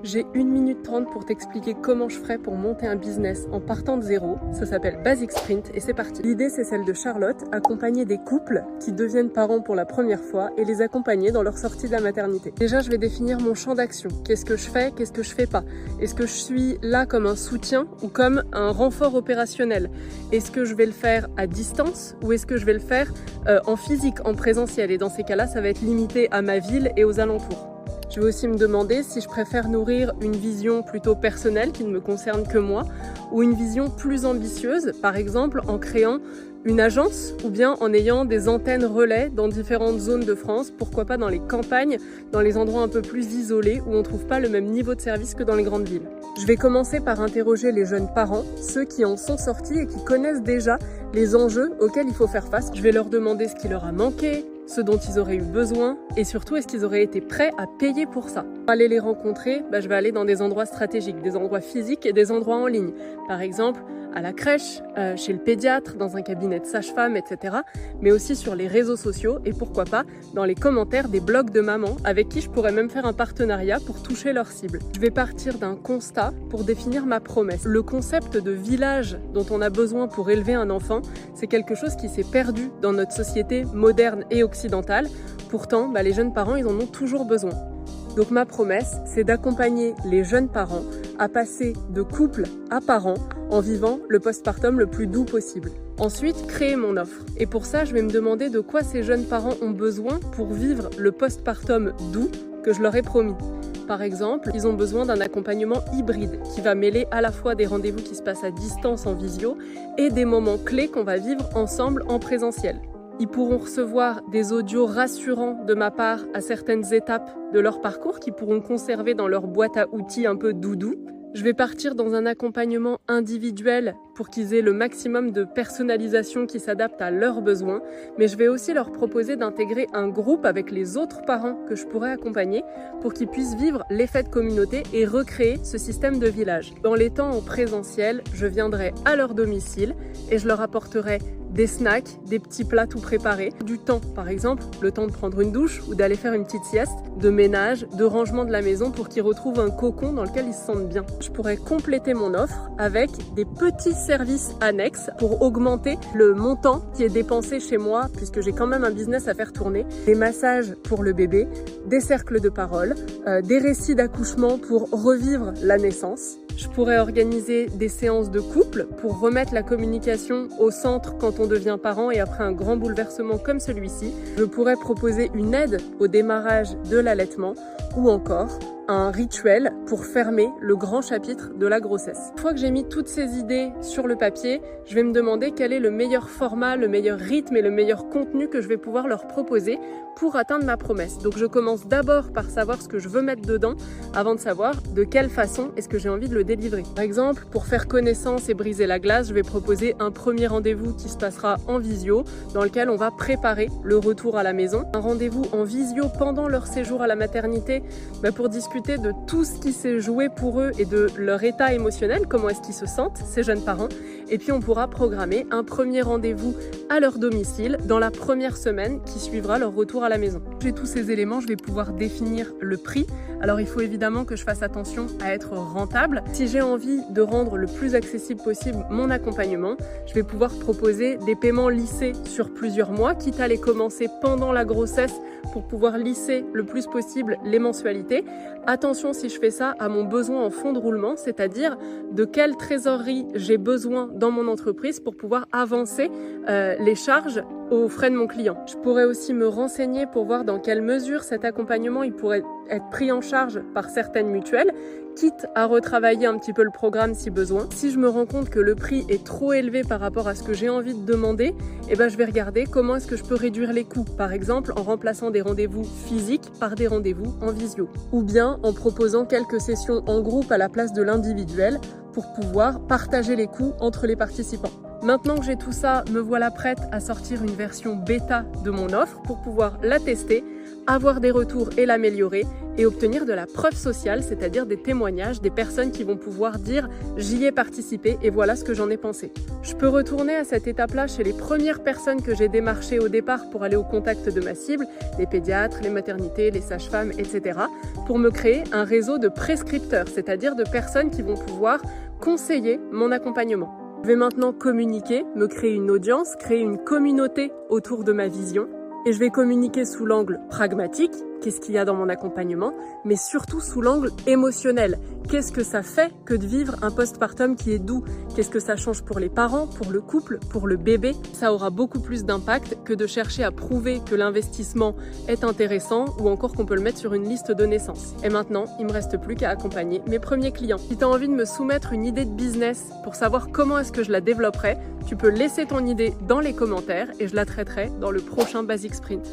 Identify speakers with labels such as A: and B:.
A: J'ai 1 minute 30 pour t'expliquer comment je ferais pour monter un business en partant de zéro. Ça s'appelle Basic Sprint et c'est parti. L'idée, c'est celle de Charlotte, accompagner des couples qui deviennent parents pour la première fois et les accompagner dans leur sortie de la maternité. Déjà, je vais définir mon champ d'action. Qu'est-ce que je fais, qu'est-ce que je fais pas? Est-ce que je suis là comme un soutien ou comme un renfort opérationnel? Est-ce que je vais le faire à distance ou est-ce que je vais le faire en physique, en présentiel? Et dans ces cas-là, ça va être limité à ma ville et aux alentours. Je vais aussi me demander si je préfère nourrir une vision plutôt personnelle qui ne me concerne que moi ou une vision plus ambitieuse, par exemple en créant une agence ou bien en ayant des antennes relais dans différentes zones de France, pourquoi pas dans les campagnes, dans les endroits un peu plus isolés où on ne trouve pas le même niveau de service que dans les grandes villes. Je vais commencer par interroger les jeunes parents, ceux qui en sont sortis et qui connaissent déjà les enjeux auxquels il faut faire face. Je vais leur demander ce qui leur a manqué, ce dont ils auraient eu besoin et surtout est-ce qu'ils auraient été prêts à payer pour ça. Pour aller les rencontrer, je vais aller dans des endroits stratégiques, des endroits physiques et des endroits en ligne. Par exemple, à la crèche, chez le pédiatre, dans un cabinet de sage-femme, etc. Mais aussi sur les réseaux sociaux et pourquoi pas dans les commentaires des blogs de mamans avec qui je pourrais même faire un partenariat pour toucher leur cible. Je vais partir d'un constat pour définir ma promesse. Le concept de village dont on a besoin pour élever un enfant, c'est quelque chose qui s'est perdu dans notre société moderne et occidentale. Pourtant, les jeunes parents, ils en ont toujours besoin. Donc ma promesse, c'est d'accompagner les jeunes parents à passer de couple à parents en vivant le postpartum le plus doux possible. Ensuite, créer mon offre. Et pour ça, je vais me demander de quoi ces jeunes parents ont besoin pour vivre le postpartum doux que je leur ai promis. Par exemple, ils ont besoin d'un accompagnement hybride qui va mêler à la fois des rendez-vous qui se passent à distance en visio et des moments clés qu'on va vivre ensemble en présentiel. Ils pourront recevoir des audios rassurants de ma part à certaines étapes de leur parcours qu'ils pourront conserver dans leur boîte à outils un peu doudou. Je vais partir dans un accompagnement individuel pour qu'ils aient le maximum de personnalisation qui s'adapte à leurs besoins, mais je vais aussi leur proposer d'intégrer un groupe avec les autres parents que je pourrais accompagner pour qu'ils puissent vivre l'effet de communauté et recréer ce système de village. Dans les temps en présentiel, je viendrai à leur domicile et je leur apporterai des snacks, des petits plats tout préparés, du temps par exemple, le temps de prendre une douche ou d'aller faire une petite sieste, de ménage, de rangement de la maison pour qu'ils retrouvent un cocon dans lequel ils se sentent bien. Je pourrais compléter mon offre avec des petits services annexes pour augmenter le montant qui est dépensé chez moi puisque j'ai quand même un business à faire tourner. Des massages pour le bébé, des cercles de parole, des récits d'accouchement pour revivre la naissance. Je pourrais organiser des séances de couple pour remettre la communication au centre quand on devient parent et après un grand bouleversement comme celui-ci. Je pourrais proposer une aide au démarrage de l'allaitement ou encore un rituel pour fermer le grand chapitre de la grossesse. Une fois que j'ai mis toutes ces idées sur le papier, je vais me demander quel est le meilleur format, le meilleur rythme et le meilleur contenu que je vais pouvoir leur proposer pour atteindre ma promesse. Donc je commence d'abord par savoir ce que je veux mettre dedans avant de savoir de quelle façon est-ce que j'ai envie de le délivrer. Par exemple, pour faire connaissance et briser la glace, je vais proposer un premier rendez-vous qui se passera en visio dans lequel on va préparer le retour à la maison. Un rendez-vous en visio pendant leur séjour à la maternité pour discuter de tout ce qui s'est joué pour eux et de leur état émotionnel, comment est-ce qu'ils se sentent, ces jeunes parents. Et puis on pourra programmer un premier rendez-vous à leur domicile dans la première semaine qui suivra leur retour à la maison. J'ai tous ces éléments, je vais pouvoir définir le prix. Alors il faut évidemment que je fasse attention à être rentable. Si j'ai envie de rendre le plus accessible possible mon accompagnement, je vais pouvoir proposer des paiements lissés sur plusieurs mois, quitte à les commencer pendant la grossesse pour pouvoir lisser le plus possible les mensualités. Attention si je fais ça à mon besoin en fonds de roulement, c'est-à-dire de quelle trésorerie j'ai besoin dans mon entreprise pour pouvoir avancer les charges aux frais de mon client. Je pourrais aussi me renseigner pour voir dans quelle mesure cet accompagnement il pourrait être pris en charge par certaines mutuelles, quitte à retravailler un petit peu le programme si besoin. Si je me rends compte que le prix est trop élevé par rapport à ce que j'ai envie de demander, je vais regarder comment est-ce que je peux réduire les coûts, par exemple en remplaçant des rendez-vous physiques par des rendez-vous en visio, ou bien en proposant quelques sessions en groupe à la place de l'individuel pour pouvoir partager les coûts entre les participants. Maintenant que j'ai tout ça, me voilà prête à sortir une version bêta de mon offre pour pouvoir la tester avoir des retours et l'améliorer, et obtenir de la preuve sociale, c'est-à-dire des témoignages, des personnes qui vont pouvoir dire « j'y ai participé et voilà ce que j'en ai pensé ». Je peux retourner à cette étape-là chez les premières personnes que j'ai démarchées au départ pour aller au contact de ma cible, les pédiatres, les maternités, les sages-femmes, etc., pour me créer un réseau de prescripteurs, c'est-à-dire de personnes qui vont pouvoir conseiller mon accompagnement. Je vais maintenant communiquer, me créer une audience, créer une communauté autour de ma vision. Et je vais communiquer sous l'angle pragmatique, qu'est-ce qu'il y a dans mon accompagnement, mais surtout sous l'angle émotionnel. Qu'est-ce que ça fait que de vivre un postpartum qui est doux? Qu'est-ce que ça change pour les parents, pour le couple, pour le bébé? Ça aura beaucoup plus d'impact que de chercher à prouver que l'investissement est intéressant ou encore qu'on peut le mettre sur une liste de naissance. Et maintenant, il me reste plus qu'à accompagner mes premiers clients. Si tu as envie de me soumettre une idée de business pour savoir comment est-ce que je la développerai, tu peux laisser ton idée dans les commentaires et je la traiterai dans le prochain Basic Sprint.